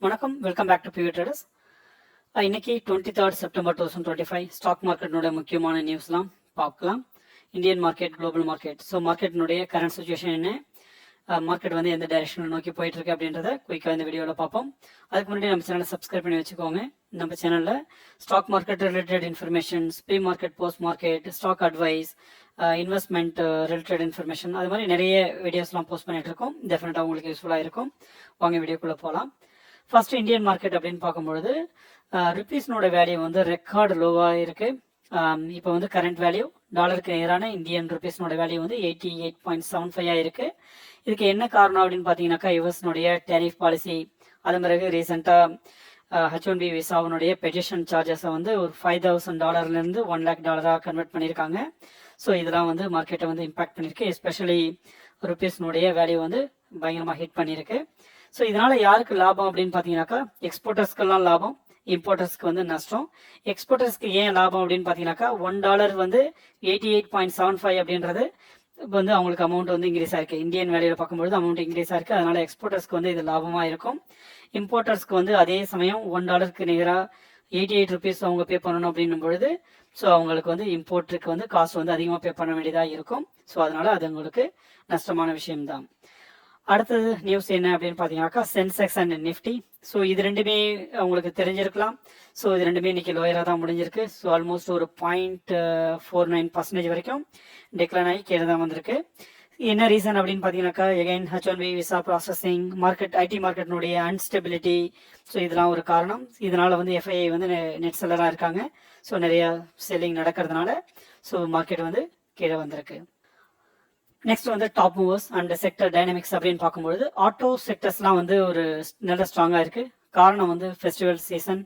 வணக்கம், welcome back to PV Traders. இன்னைக்கு 23rd September 2025 stock மார்க்கெட்னுடைய முக்கியமான நியூஸ்லாம் பார்க்கலாம். Indian market, global market. So மார்க்கெட்னுடைய கரண்ட் சுச்சுவேஷன் என்ன, மார்க்கெட் வந்து எந்த டைரக்ஷனில் நோக்கி போயிட்டு இருக்கு அப்படின்றத குயிக்காக இந்த வீடியோவில் பார்ப்போம். அதுக்கு முன்னாடி நம்ம சேனலை சப்ஸ்கிரைப் பண்ணி வச்சுக்கோங்க. நம்ம சேனலில் stock market related informations, pre market, post market, stock advice, investment related information, அது மாதிரி நிறைய வீடியோஸ்லாம் போஸ்ட் பண்ணிட்டு இருக்கோம். டெஃபினட்டாக உங்களுக்கு யூஸ்ஃபுல்லாக இருக்கும். வாங்க வீடியோக்குள்ளே போகலாம். ஃபர்ஸ்ட் இந்தியன் மார்க்கெட் அப்படின்னு பார்க்கும்பொழுது ருபீஸ்னோட வேல்யூ வந்து ரெக்கார்டு லோவாக இருக்கு. இப்போ வந்து கரண்ட் வேல்யூ டாலருக்கு நேரான இந்தியன் ருபீஸ்னோட வேல்யூ வந்து 88.75 இருக்கு. இதுக்கு என்ன காரணம் அப்படின்னு பார்த்தீங்கன்னாக்கா, யுஎஸ்னுடைய டேரிஃப் பாலிசி, அது பிறகு ரீசெண்டாக H1B விசாவினுடைய பெட்டிஷன் சார்ஜஸை வந்து ஒரு $5,000 $1 lakh கன்வெர்ட் பண்ணியிருக்காங்க. ஸோ இதெல்லாம் வந்து மார்க்கெட்டை வந்து இம்பாக்ட் பண்ணியிருக்கு. எஸ்பெஷலி ருபீஸ்னுடைய வேல்யூ வந்து பயங்கரமாக ஹிட் பண்ணியிருக்கு. ஸோ இதனால யாருக்கு லாபம் அப்படின்னு பார்த்தீங்கன்னாக்கா, எக்ஸ்போர்ட்டர்ஸ்க்கெல்லாம் லாபம், இம்போர்ட்டர்ஸ்க்கு வந்து நஷ்டம். எக்ஸ்போர்ட்டர்ஸ்க்கு ஏன் லாபம் அப்படின்னு பார்த்தீங்கன்னாக்கா, $1 வந்து 88.75 அப்படின்றது இப்போ வந்து அவங்களுக்கு அமௌண்ட் வந்து இன்க்ரீஸ் ஆயிருக்கு. இந்தியன் வேலையில் பார்க்கும்பொழுது அமௌண்ட் இன்க்ரீஸ் ஆயிருக்கு. அதனால எக்ஸ்போர்ட்டர்ஸ்க்கு வந்து இது லாபமாக இருக்கும். இம்போர்ட்டர்ஸ்க்கு வந்து அதே சமயம் $1 நிகராக 88 rupees அவங்க பே பண்ணணும் அப்படின்னும் பொழுது, ஸோ அவங்களுக்கு வந்து இம்போர்ட்டுக்கு வந்து காசு வந்து அதிகமாக பே பண்ண வேண்டியதாக இருக்கும். ஸோ அதனால அது உங்களுக்கு நஷ்டமான விஷயம்தான். அடுத்தது நியூஸ் என்ன அப்படின்னு பார்த்தீங்கன்னாக்கா, சென்செக்ஸ் அண்ட் நிஃப்டி. ஸோ இது ரெண்டுமே உங்களுக்கு தெரிஞ்சிருக்கலாம். ஸோ இது ரெண்டுமே இன்னைக்கு லோயராக தான் முடிஞ்சிருக்கு. ஸோ ஆல்மோஸ்ட் ஒரு 0.49% வரைக்கும் டிக்ளைன் ஆகி கீழே தான் வந்திருக்கு. என்ன ரீசன் அப்படின்னு பார்த்தீங்கன்னாக்கா, again H1B visa processing, market, IT மார்க்கெட்னுடைய அன்ஸ்டெபிலிட்டி. ஸோ இதெல்லாம் ஒரு காரணம். இதனால வந்து FII வந்து நெட் செல்லராக இருக்காங்க. ஸோ நிறைய செல்லிங் நடக்கிறதுனால ஸோ மார்க்கெட் வந்து கீழே வந்திருக்கு. நெக்ஸ்ட் வந்து top movers and sector dynamics அப்படின்னு பார்க்கும்பொழுது, ஆட்டோ செக்டர்ஸ்லாம் வந்து ஒரு நல்ல ஸ்ட்ராங்காக இருக்குது. காரணம் வந்து ஃபெஸ்டிவல் சீசன்,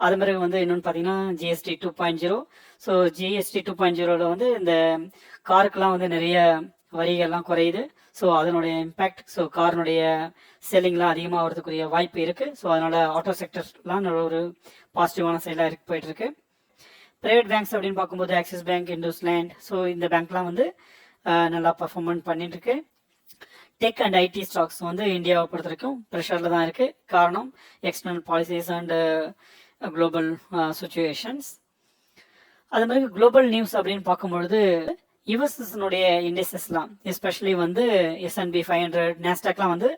அது மாதிரி வந்து இன்னொன்று பார்த்தீங்கன்னா GST 2.0. ஸோ GST 2.0ல வந்து இந்த காருக்கெல்லாம் வந்து நிறைய வரிகள்லாம் குறையுது. ஸோ அதனுடைய இம்பேக்ட், ஸோ காரினுடைய செல்லிங்லாம் அதிகமாக வரதுக்குரிய வாய்ப்பு இருக்குது. ஸோ அதனால் ஆட்டோ செக்டர்ஸ்லாம் ஒரு பாசிட்டிவான சைடாக போயிட்டு இருக்கு. ப்ரைவேட் பேங்க்ஸ் அப்படின்னு பார்க்கும்போது ஆக்சிஸ் பேங்க், இண்டஸ்லேண்ட், ஸோ இந்த பேங்க்லாம் வந்து நல்லா பர்ஃபார்மன்ஸ் பண்ணிட்டு இருக்கு. டெக் அண்ட் ஐடி ஸ்டாக்ஸ் வந்து இந்தியாவை பொறுத்த வரைக்கும் ப்ரெஷரில் தான் இருக்குது. காரணம் external policies and global situations. அது மாதிரி குளோபல் நியூஸ் அப்படின்னு பார்க்கும்பொழுது, யுஎஸ்னுடைய இண்டெக்ஸஸ்லாம் எஸ்பெஷலி வந்து S&P 500, நாஸ்டாக்லாம் வந்து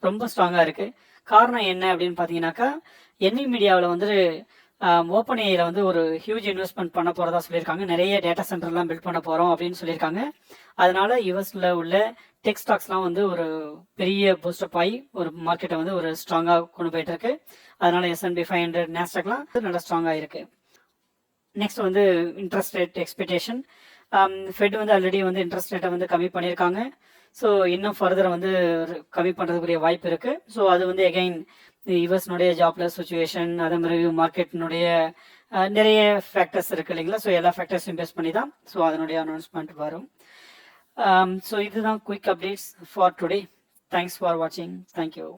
ரொம்ப ஸ்ட்ராங்காக இருக்குது. காரணம் என்ன அப்படின்னு பார்த்தீங்கன்னாக்கா, மீடியாவில் வந்து ஓப்பன் ஏஐயில் வந்து ஒரு ஹியூஜ் இன்வெஸ்ட்மெண்ட் பண்ண போகிறதா சொல்லியிருக்காங்க. நிறைய டேட்டா சென்டர்லாம் பில்ட் பண்ண போகிறோம் அப்படின்னு சொல்லியிருக்காங்க. அதனால யூஎஸில் உள்ள டெக் ஸ்டாக்ஸ்லாம் வந்து ஒரு பெரிய பூஸ்டப் ஆகி ஒரு மார்க்கெட்டை வந்து ஒரு ஸ்ட்ராங்காக கொண்டு போயிட்டு இருக்கு. அதனால S&P 500, நாஸ்டாக்லாம் நல்லா ஸ்ட்ராங்காக இருக்கு. நெக்ஸ்ட் வந்து இன்ட்ரெஸ்ட் ரேட் எக்ஸ்பெக்டேஷன். ஃபெட் வந்து ஆல்ரெடி வந்து இன்ட்ரெஸ்ட் ரேட்டை வந்து கம்மி பண்ணியிருக்காங்க. ஸோ இன்னும் ஃபர்தர் வந்து கம்மி பண்ணுறதுக்குரிய வாய்ப்பு இருக்குது. ஸோ அது வந்து எகைன் யுஎஸ்னுடைய ஜாப்லெஸ் சுச்சுவேஷன், அதே மாதிரி மார்க்கெட்டினுடைய நிறைய ஃபேக்டர்ஸ் இருக்குது இல்லைங்களா. ஸோ எல்லா ஃபேக்டர்ஸும் பேஸ் பண்ணி தான் ஸோ அதனுடைய அனௌன்ஸ்மெண்ட் வரும். ஸோ இதுதான் quick updates for today. Thanks for வாட்சிங். தேங்க்யூ.